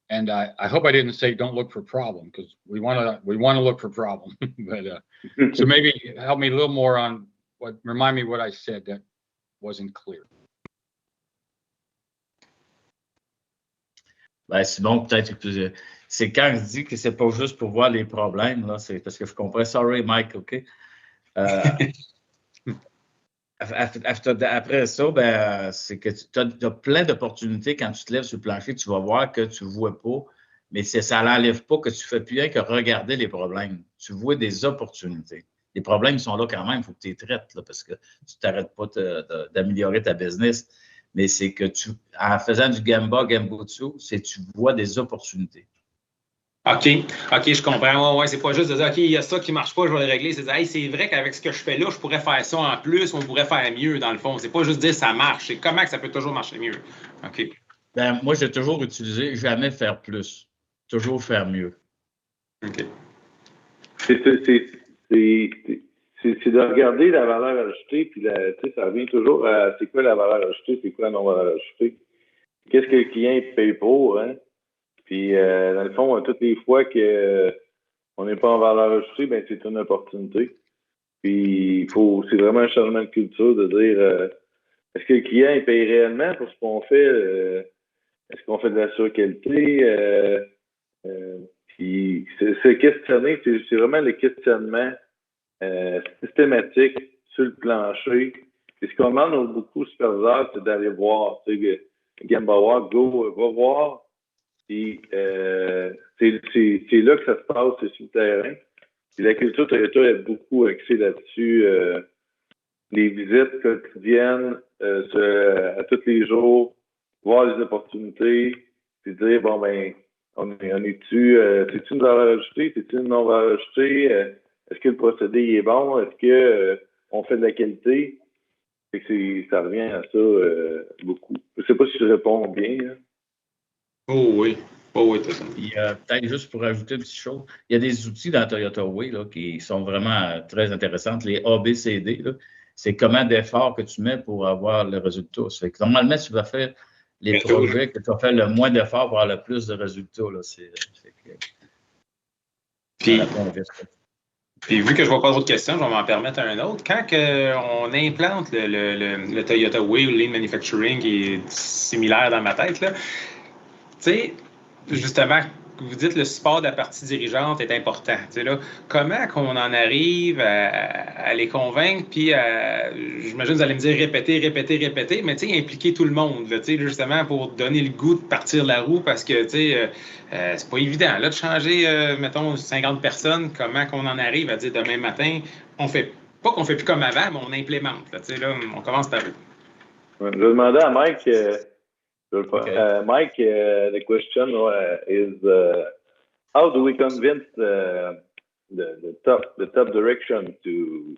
and I hope I didn't say don't look for problem, because we want to look for problem. But so maybe help me a little more on remind me what I said that wasn't clear. Ben, Simon, peut-être que c'est quand je dis que c'est pas juste pour voir les problèmes, là, c'est parce que je comprends. Sorry, Mike, OK? Après ça, ben, c'est que tu as plein d'opportunités quand tu te lèves sur le plancher, tu vas voir que tu ne vois pas, mais ça n'enlève pas que tu ne fais plus rien que regarder les problèmes. Tu vois des opportunités. Les problèmes sont là quand même, il faut que tu les traites là, parce que tu ne t'arrêtes pas d'améliorer ta business. Mais c'est que en faisant du Gambutsu, c'est tu vois des opportunités. OK, je comprends. Ouais, c'est pas juste de dire, OK, il y a ça qui marche pas, je vais le régler. C'est dire, hey, c'est vrai qu'avec ce que je fais là, je pourrais faire ça en plus, on pourrait faire mieux, dans le fond. C'est pas juste dire ça marche, c'est comment que ça peut toujours marcher mieux. OK. Ben, moi, j'ai toujours utilisé jamais faire plus, toujours faire mieux. OK. C'est de regarder la valeur ajoutée, puis ça revient toujours à c'est quoi la valeur ajoutée, c'est quoi la non-valeur ajoutée. Qu'est-ce que le client paye pour, hein? Puis, dans le fond, toutes les fois qu'on n'est pas en valeur ajoutée, ben c'est une opportunité. Puis, c'est vraiment un changement de culture de dire est-ce que le client il paye réellement pour ce qu'on fait? Est-ce qu'on fait de la surqualité? Puis, se questionner, c'est vraiment le questionnement systématique sur le plancher. Et ce qu'on demande beaucoup aux superviseurs, c'est d'aller voir. Tu sais, Gamba go, va voir. Puis, c'est là que ça se passe, c'est sur le terrain. Puis la culture territoire est beaucoup axée là-dessus. Les visites quotidiennes à tous les jours, voir les opportunités, puis dire, bon, ben, on est-tu, c'est-tu une valeur ajoutée, c'est-tu une non-valeur ajoutée, est-ce que le procédé est bon, est-ce que on fait de la qualité? Ça revient à ça beaucoup. Je ne sais pas si je réponds bien. Hein. Oh oui, c'est ça. Puis, peut-être juste pour ajouter une petite chose, il y a des outils dans Toyota Way là, qui sont vraiment très intéressants. Les ABCD, là, c'est comment d'efforts que tu mets pour avoir le résultat. Ça fait que normalement, tu vas faire les projets que tu vas faire le moins d'efforts pour avoir le plus de résultats. Là. Puis, vu que je ne vois pas d'autres questions, je vais m'en permettre un autre. Quand on implante le Toyota Way ou Lean Manufacturing, qui est similaire dans ma tête, là, tu sais, justement, vous dites le support de la partie dirigeante est important. Tu sais, là, comment qu'on en arrive à les convaincre, puis j'imagine que vous allez me dire répéter, mais tu sais, impliquer tout le monde, là, tu sais, justement, pour donner le goût de partir de la roue, parce que, tu sais, c'est pas évident, là, de changer, mettons, 50 personnes, comment qu'on en arrive à dire demain matin, on fait plus comme avant, mais on implémente, là, tu sais, là, on commence par eux. Je vais demander à Mike... Okay. Mike, the question is how do we convince the top direction to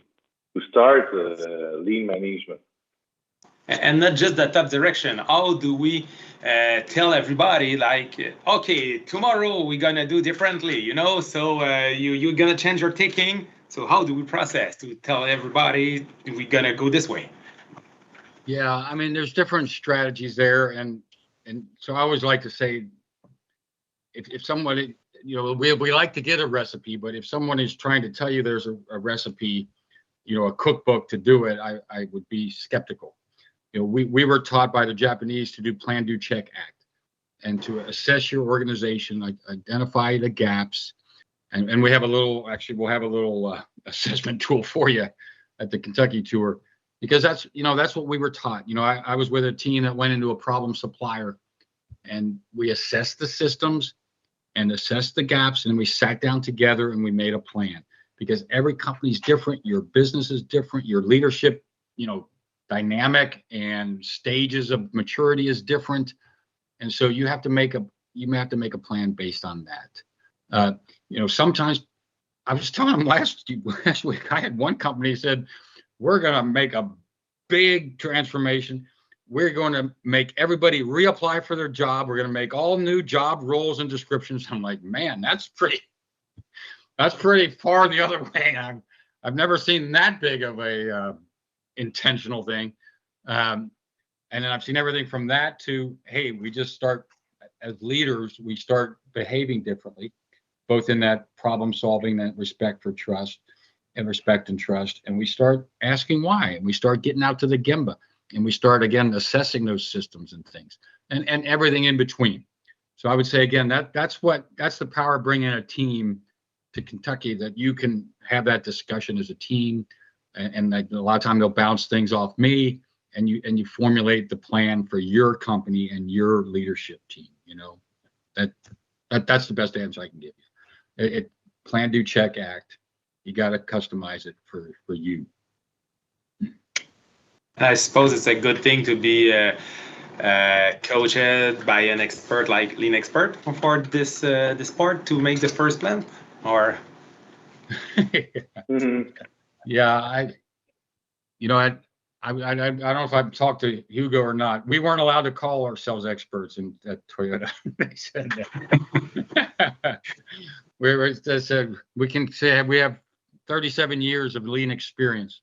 start lean management? And not just the top direction. How do we tell everybody, like, okay, tomorrow we're gonna do differently, you know? So you're gonna change your thinking. So how do we process to tell everybody we're gonna go this way? Yeah, I mean, there's different strategies there, and so I always like to say, if somebody, you know, we like to get a recipe, but if someone is trying to tell you there's a recipe, you know, a cookbook to do it, I would be skeptical. You know, we were taught by the Japanese to do plan, do, check, act, and to assess your organization, identify the gaps, and we have a little, actually, we'll have a little assessment tool for you at the Kentucky tour. Because that's what we were taught. You know, I was with a team that went into a problem supplier, and we assessed the systems and assessed the gaps, and we sat down together and we made a plan. Because every company is different, your business is different, your leadership, you know, dynamic and stages of maturity is different, and so you have to make a plan based on that. You know, sometimes I was telling them last week, I had one company said, we're going to make a big transformation. We're going to make everybody reapply for their job. We're going to make all new job roles and descriptions. I'm like, man, that's pretty far the other way. I've never seen that big of a intentional thing. And then I've seen everything from that to, hey, we just start as leaders, we start behaving differently, both in that problem solving, that respect for trust. And respect and trust, and we start asking why, and we start getting out to the Gemba, and we start again assessing those systems and things, and everything in between. So I would say again, that's the power of bringing a team to Kentucky, that you can have that discussion as a team, and a lot of time they'll bounce things off me, and you formulate the plan for your company and your leadership team. You know, that's the best answer I can give you. Plan, do, check, act. You got to customize it for you. I suppose it's a good thing to be coached by an expert like Lean expert for this part to make the first plan, or Yeah, I don't know if I've talked to Hugo or not. We weren't allowed to call ourselves experts at Toyota. They said that. They said we can say we have 37 years of Lean experience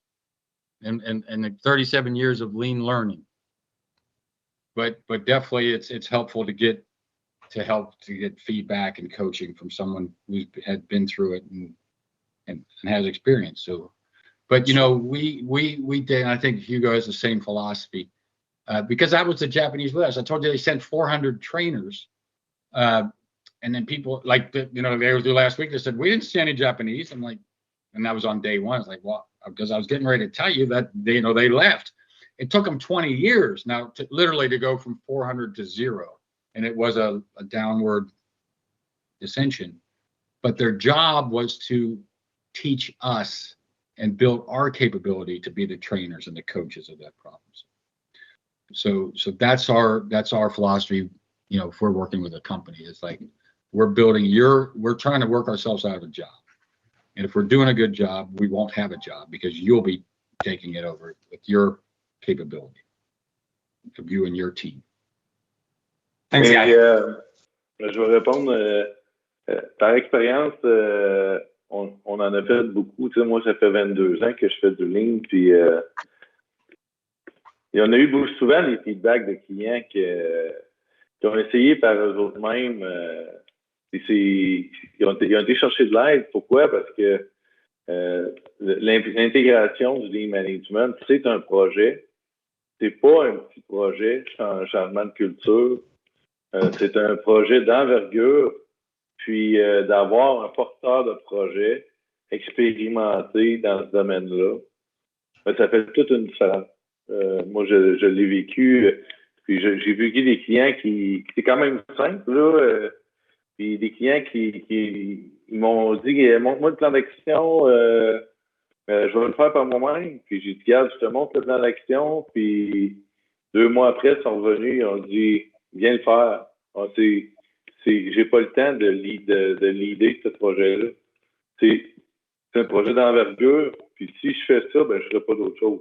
and 37 years of Lean learning. But definitely it's helpful to get feedback and coaching from someone who had been through it and has experience. So, but we did. I think Hugo has the same philosophy because that was the Japanese list. I told you they sent 400 trainers, and then people like they were through last week. They said we didn't see any Japanese. I'm like, and that was on day one. I was like, well, because I was getting ready to tell you that they left. It took them 20 years now literally to go from 400 to 0. And it was a downward ascension. But their job was to teach us and build our capability to be the trainers and the coaches of that problem. So that's our philosophy, if we're working with a company. It's like we're trying to work ourselves out of a job. And if we're doing a good job, we won't have a job because you'll be taking it over with your capability from you and your team. Mais, je vais répondre par expérience. On en a fait beaucoup. Tu sais, moi, ça fait 22 ans que je fais du Lean. Puis, on a eu souvent des feedbacks de clients qui ont essayé par eux-mêmes. Ils ont été chercher de l'aide. Pourquoi? Parce que l'intégration du Lean Management, c'est un projet. C'est pas un petit projet, un changement de culture. C'est un projet d'envergure, puis d'avoir un porteur de projet expérimenté dans ce domaine-là. Ça fait toute une différence. Moi, je l'ai vécu, puis j'ai vécu des clients qui c'est quand même simple, là. Puis des clients qui m'ont dit montre-moi le plan d'action, je vais le faire par moi-même. Puis j'ai dit, regarde, je te montre le plan d'action. Puis 2 mois après, ils sont revenus, ils ont dit, viens le faire. J'ai pas le temps de leader ce projet-là. C'est un projet d'envergure. Puis si je fais ça, je ferai pas d'autre chose.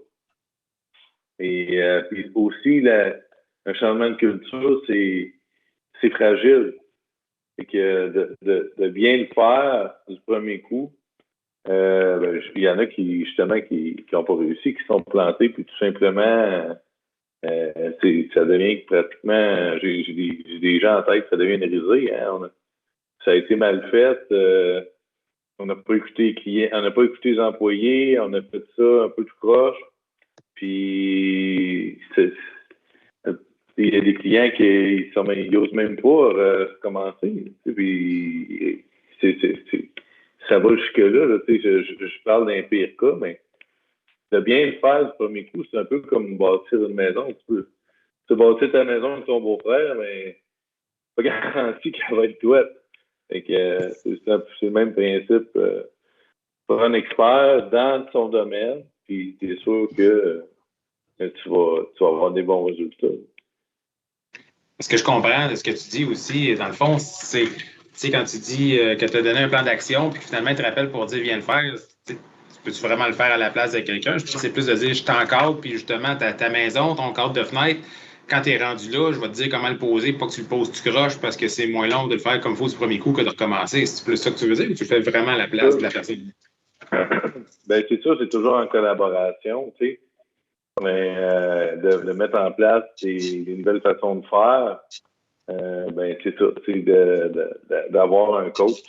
Et puis aussi, un changement de culture, c'est fragile. Et que de bien le faire du premier coup, il y en a qui, justement, qui n'ont pas réussi, qui sont plantés, puis tout simplement, ça devient pratiquement, j'ai des gens en tête, ça devient une risée. Hein, ça a été mal fait, on n'a pas écouté les clients, on n'a pas écouté les employés, on a fait ça un peu tout croche, puis il y a des clients qui n'osent même pas commencer. Puis ça va jusque-là. Là, je parle d'un pire cas, mais de bien le faire du premier coup, c'est un peu comme bâtir une maison. Tu peux bâtir ta maison avec ton beau-frère, mais pas garanti qu'elle va être douette. Fait que, c'est le même principe. Pour un expert dans son domaine, puis tu es sûr que tu vas avoir des bons résultats. Ce que je comprends de ce que tu dis aussi, dans le fond, c'est, tu sais, quand tu dis que tu as donné un plan d'action, puis que finalement, il te rappelle pour dire, viens le faire, peux-tu vraiment le faire à la place de quelqu'un? Je pense que c'est plus de dire, je t'encadre, puis justement, ta maison, ton cadre de fenêtre, quand tu es rendu là, je vais te dire comment le poser, pas que tu le poses, tu croches, parce que c'est moins long de le faire comme il faut du premier coup que de recommencer. C'est plus ça que tu veux dire, ou tu le fais vraiment à la place de la personne? C'est sûr, c'est toujours en collaboration, tu sais. Mais de mettre en place des nouvelles façons de faire, c'est ça, c'est d'avoir un coach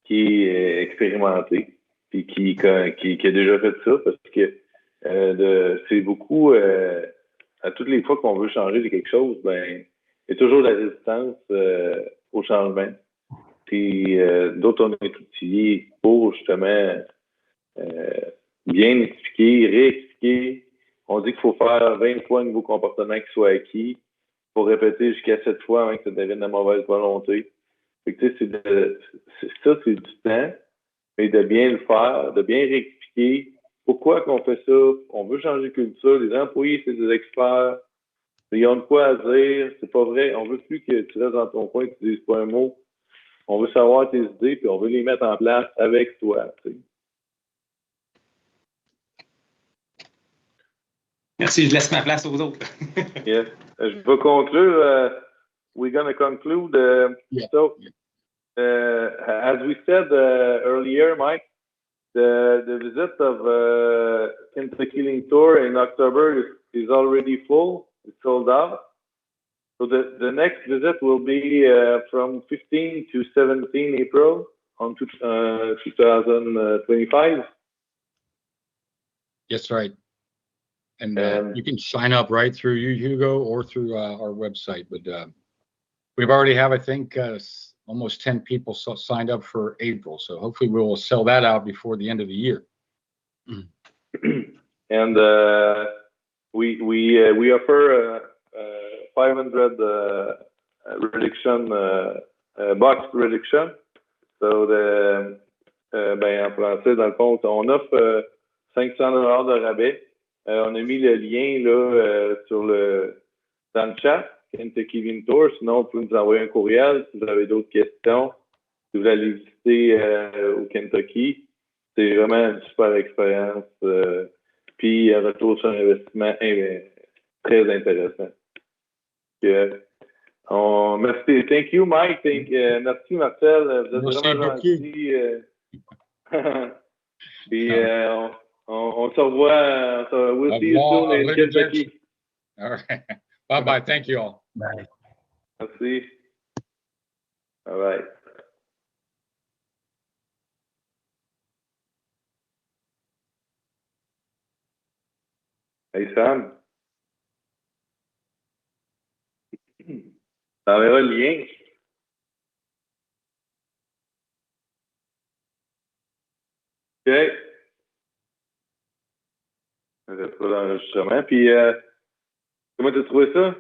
qui est expérimenté et qui a déjà fait ça, parce que c'est beaucoup à toutes les fois qu'on veut changer de quelque chose, y a toujours de la résistance au changement. Puis d'autres, on est outillés pour justement bien expliquer, réexpliquer. On dit qu'il faut faire 20 fois un nouveau comportement qui soit acquis. Il faut répéter jusqu'à 7 fois avant que ça devienne de mauvaise volonté. Fait que, c'est du temps, mais de bien le faire, de bien réexpliquer pourquoi qu'on fait ça. On veut changer de culture. Les employés, c'est des experts. Ils ont de quoi à dire. C'est pas vrai. On veut plus que tu restes dans ton coin et que tu dises pas un mot. On veut savoir tes idées, puis on veut les mettre en place avec toi. Tu sais. Merci, je laisse ma place aux autres. Yes. Je vais conclure. We're going to conclude. So, as we said earlier, Mike, the visit of Kentucky Lean Tour in October is already full. It's sold out. So the next visit will be from 15 to 17 April on 2025. Yes, right. And you can sign up right through you, Hugo, or through our website. But we've already have, I think, almost 10 people signed up for April. So hopefully we'll sell that out before the end of the year. And we offer 500 reduction, box reduction. So en français, dans le fond, on offre 500 de rabais. On a mis le lien là dans le chat, Kentucky Lean Tour. Sinon, vous pouvez nous envoyer un courriel si vous avez d'autres questions. Si vous allez visiter au Kentucky, c'est vraiment une super expérience. Puis un retour sur investissement très intéressant. Merci. Thank you, Mike. Merci, Marcel. Vous êtes vraiment gentil. Puis on se revoit. We'll see you soon in Kentucky. All right. Bye-bye. Thank you all. Bye. Merci. All right. Hey, Sam. T'enverras le lien. OK. On va pas l'enregistrement. Puis, comment tu as trouvé ça?